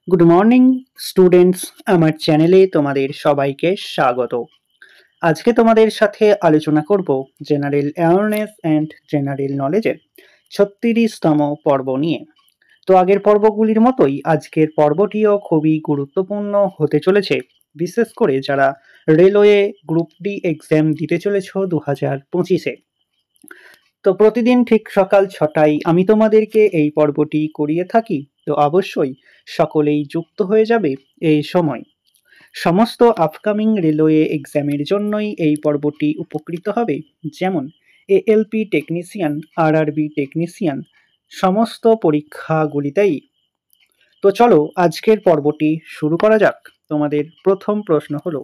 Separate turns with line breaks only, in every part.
Good morning students, আমার চ্যানেলে তোমাদের সবাইকে স্বাগত। আজকে তোমাদের সাথে আলোচনা করব জেনারেল অ্যাওয়ারনেস অ্যান্ড জেনারেল নলেজের 36তম পর্ব নিয়ে। তো আগের পর্বগুলির মতোই আজকের পর্বটিও খুবই গুরুত্বপূর্ণ হতে চলেছে, বিশেষ করে যারা রেলওয়ে গ্রুপ ডি এক্সাম দিতে চলেছ 2025-এ। তো প্রতিদিন ঠিক সকাল 6টায় আমি তোমাদেরকে এই পর্বটি করিয়ে থাকি, তো অবশ্যই সকলেই যুক্ত হয়ে যাবে এই সময়। সমস্ত আপকামিং রেলওয়ে এক্সামের জন্যই এই পর্বটি উপকৃত হবে, যেমন এএলপি টেকনিশিয়ান, আরআরবি টেকনিশিয়ান, সমস্ত পরীক্ষাগুলিতেই। তো চলো আজকের পর্বটি শুরু করা যাক। তোমাদের প্রথম প্রশ্ন হলো,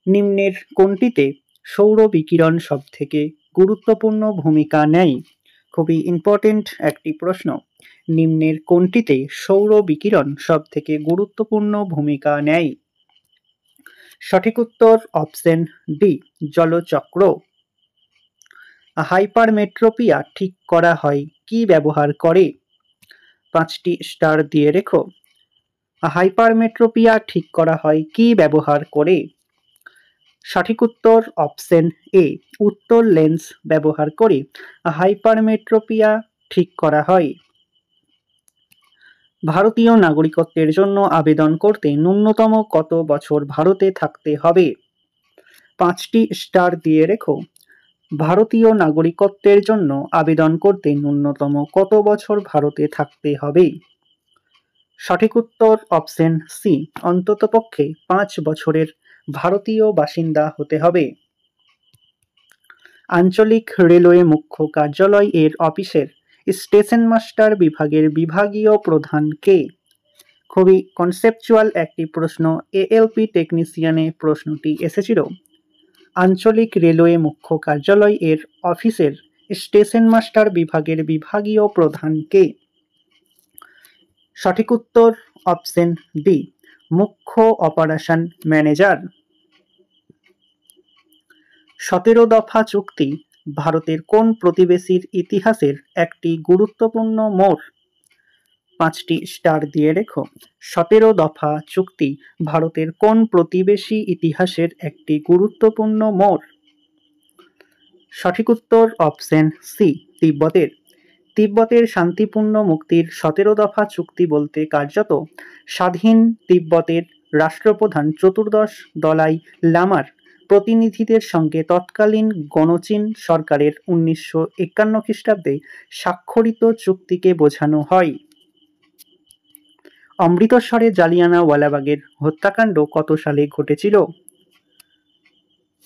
নিম্নের কোনটিতে সৌর বিকিরণ সবথেকে গুরুত্বপূর্ণ ভূমিকা নেয়? খুবই ইম্পর্টেন্ট একটি প্রশ্ন। নিম্নের কোনটিতে সৌর বিকিরণ সবথেকে গুরুত্বপূর্ণ ভূমিকা নেয়? সঠিক উত্তর অপশন ডি, জলচক্র। হাইপারমেট্রোপিয়া ঠিক করা হয় কি ব্যবহার করে? 5টি স্টার দিয়ে রেখো। হাইপারমেট্রোপিয়া ঠিক করা হয় কি ব্যবহার করে? সঠিক উত্তর অপশন এ, উত্তর লেন্স ব্যবহার করে হাইপারমেট্রোপিয়া ঠিক করা হয়। ভারতীয় নাগরিকত্বের জন্য আবেদন করতে ন্যূনতম কত বছর ভারতে থাকতে হবে? 5টি স্টার দিয়ে রেখো। ভারতীয় নাগরিকত্বের জন্য আবেদন করতে ন্যূনতম কত বছর ভারতে থাকতে হবে? সঠিক উত্তর অপশন সি, অন্ততপক্ষে 5 বছরের ভারতীয় বাসিন্দা হতে হবে। আঞ্চলিক রেলওয়ে মুখ্য কার্যালয় এর অফিসের স্টেশন মাস্টার বিভাগের বিভাগীয় প্রধান কে? খুবই কনসেপচুয়াল একটি প্রশ্ন, এএলপি টেকনিশিয়ানে প্রশ্নটি এসেছিল। আঞ্চলিক রেলওয়ে মুখ্য কার্যালয় এর অফিসের স্টেশন মাস্টার বিভাগের বিভাগীয় প্রধান কে? সঠিক উত্তর অপশন ডি, মুখ্য অপারেশন ম্যানেজার। 17 দফা চুক্তি ভারতের কোন প্রতিবেশীর ইতিহাসের একটি গুরুত্বপূর্ণ মোড়? 5টি স্টার দিয়ে রেখো। 17 দফা চুক্তি ভারতের কোন প্রতিবেশী ইতিহাসের একটি গুরুত্বপূর্ণ মোড়? সঠিক উত্তর অপশন সি, তিব্বতের। তিব্বতের শান্তিপূর্ণ মুক্তির 17 দফা চুক্তি বলতে কার্যত স্বাধীন তিব্বতের রাষ্ট্রপ্রধান চতুর্দশ দলাই লামার প্রতিনিধিদের সঙ্গে তৎকালীন গণচীন সরকারের 1951 খ্রিস্টাব্দে স্বাক্ষরিত চুক্তিকে বোঝানো হয়। অমৃতসরে জালিয়ানওয়ালাবাগের হত্যাকাণ্ড কত সালে ঘটেছিল?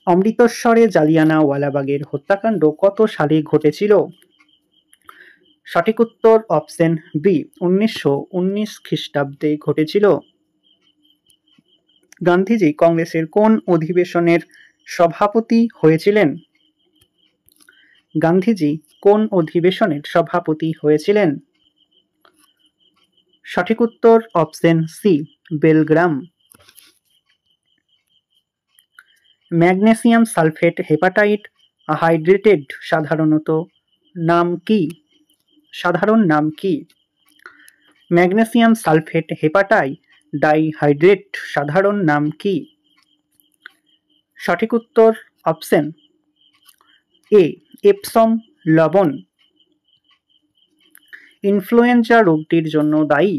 অমৃতসরে জালিয়ানওয়ালাবাগের হত্যাকাণ্ড কত সালে ঘটেছিল? সঠিক উত্তর অপশন বি, 1919 খ্রিস্টাব্দে ঘটেছিল। গান্ধীজি কংগ্রেসের কোন অধিবেশনের সভাপতি হয়েছিলেন? গান্ধীজি কোন অধিবেশনের সভাপতি হয়েছিলেন? সঠিক উত্তর option C, Belgaum. Magnesium sulphate heptahydrate hydrated সাধারণ নাম কি? ম্যাগনেসিয়াম সালফেট হেপাটাই ডাইহাইড্রেট সাধারণ নাম কি? সঠিক উত্তর অপশন এ, এপসম লবণ। ইনফ্লুয়েঞ্জা রোগটির জন্য দায়ী?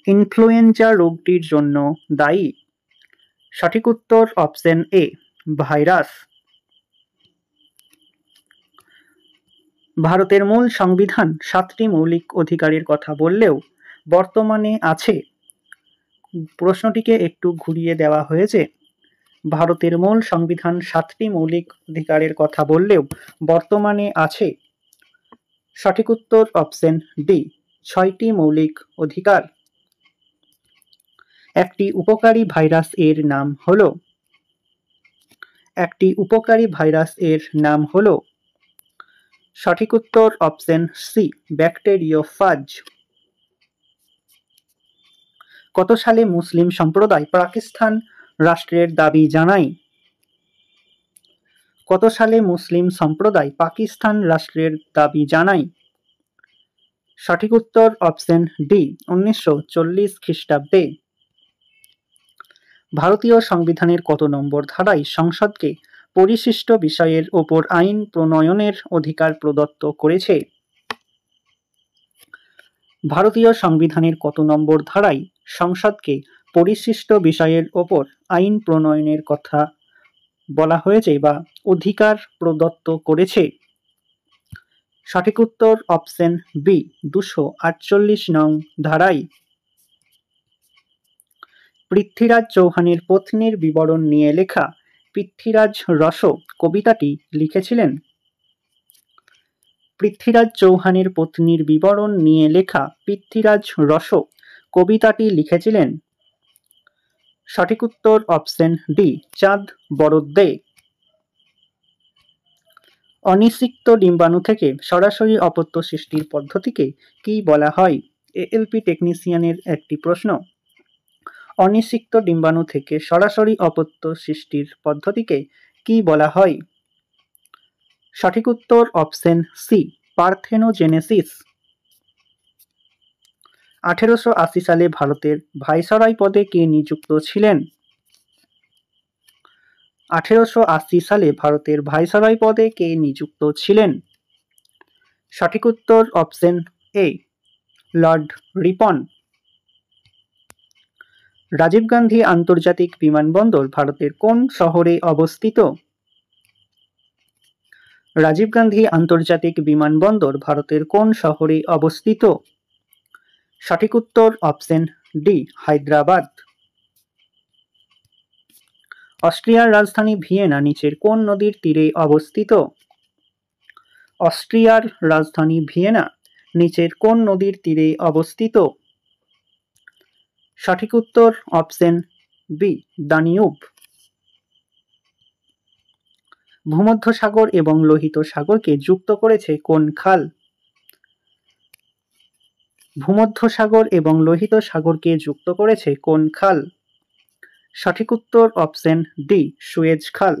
ইনফ্লুয়েঞ্জা রোগটির জন্য দায়ী? সঠিক উত্তর অপশন এ, ভাইরাস। ভারতের মূল সংবিধান 7টি মৌলিক অধিকারের কথা বললেও বর্তমানে আছে। প্রশ্নটিকে একটু ঘুরিয়ে দেওয়া হয়েছে। ভারতের মূল সংবিধান 7টি মৌলিক অধিকারের কথা বললেও বর্তমানে আছে। সঠিক উত্তর অপশন ডি, 6টি মৌলিক অধিকার। একটি উপকারী ভাইরাস এর নাম হলো? একটি উপকারী ভাইরাস এর নাম হলো? সঠিক উত্তর অপশন সি, ব্যাকটেরিওফাজ। কত সালে মুসলিম সম্প্রদায় পাকিস্তান রাষ্ট্রের দাবি জানায়? কত সালে মুসলিম সম্প্রদায় পাকিস্তান রাষ্ট্রের দাবি জানায়? সঠিক উত্তর অপশন ডি 1940 খ্রিস্টাব্দে। ভারতীয় সংবিধানের কত নম্বর ধারায় সংসদকে পরিশিষ্ট বিষয়ের ওপর আইন প্রণয়নের অধিকার প্রদত্ত করেছে? ভারতীয় সংবিধানের কত নম্বর ধারায় সংসদকে পরিশিষ্ট বিষয়ের ওপর আইন প্রণয়নের কথা বলা হয়েছে বা অধিকার প্রদত্ত করেছে? সঠিক উত্তর অপশন বি 248 নং ধারায়। পৃথ্বীরাজ চৌহানের পত্নীর বিবরণ নিয়ে লেখা পৃথ্বীরাজ রস কবিতাটি লিখেছিলেন? পৃথ্বীরাজ চৌহানের পত্নীর বিবরণ নিয়ে লেখা পৃথ্বীরাজ রস কবিতাটি লিখেছিলেন? সঠিক উত্তর অপশন ডি চাঁদ বরদ্দে। অনিষিক্ত ডিম্বাণু থেকে সরাসরি অপত্য সৃষ্টির পদ্ধতিকে কি বলা হয়? এএলপি টেকনিশিয়ানের একটি প্রশ্ন। অনিষিক্ত ডিম্বাণু থেকে সরাসরি অপত্য সৃষ্টির পদ্ধতিকে কি বলা হয়? সঠিক উত্তর অপশন সি পার্থেনোজেনেসিস। 1880 সালে ভারতের ভাইসরয় পদে কে নিযুক্ত ছিলেন? 1880 সালে ভারতের ভাইসরয় পদে কে নিযুক্ত ছিলেন? সঠিক উত্তর option A lord Ripon. Rajiv Gandhi আন্তর্জাতিক বিমানবন্দর ভারতের কোন শহরে অবস্থিত? রাজীব গান্ধী আন্তর্জাতিক বিমানবন্দর ভারতের কোন শহরে অবস্থিত? সঠিক উত্তর অপশন ডি হায়দ্রাবাদ। অস্ট্রিয়ার রাজধানী ভিয়েনা নিচের কোন নদীর তীরে অবস্থিত? অস্ট্রিয়ার রাজধানী ভিয়েনা নিচের কোন নদীর তীরে অবস্থিত? সঠিক উত্তর অপশন বি দানিউব। ভূমধ্যসাগর এবং লোহিত সাগরকে যুক্ত করেছে কোন খাল? ভূমধ্যসাগর এবং লোহিত সাগরকে যুক্ত করেছে কোন খাল? সঠিক উত্তর অপশন ডি সুয়েজ খাল।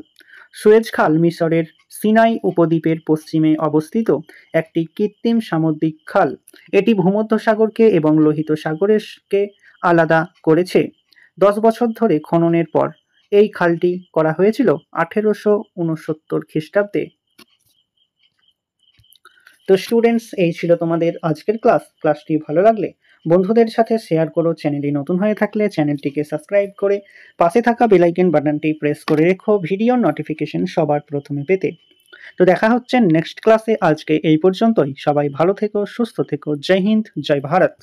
সুয়েজ খাল মিশরের সিনাই উপদ্বীপের পশ্চিমে অবস্থিত একটি কৃত্রিম সামুদ্রিক খাল। এটি ভূমধ্যসাগরকে এবং লোহিত সাগরকে আলাদা করেছে। 10 বছর ধরে খননের পর এই খালটি করা হয়েছিল 1869 খ্রিস্টাব্দে। তো স্টুডেন্টস, এই ছিল তোমাদের আজকের ক্লাসটি ভালো লাগলে বন্ধুদের সাথে শেয়ার করো। চ্যানেলটি নতুন হয়ে থাকলে চ্যানেলটিকে সাবস্ক্রাইব করে পাশে থাকা বেল আইকন বাটনটি প্রেস করে রেখো ভিডিও নোটিফিকেশন সবার প্রথমে পেতে। তো দেখা হচ্ছে নেক্সট ক্লাসে। আজকে এই পর্যন্তই। সবাই ভালো থেকো, সুস্থ থেকো। জয় হিন্দ, জয় ভারত।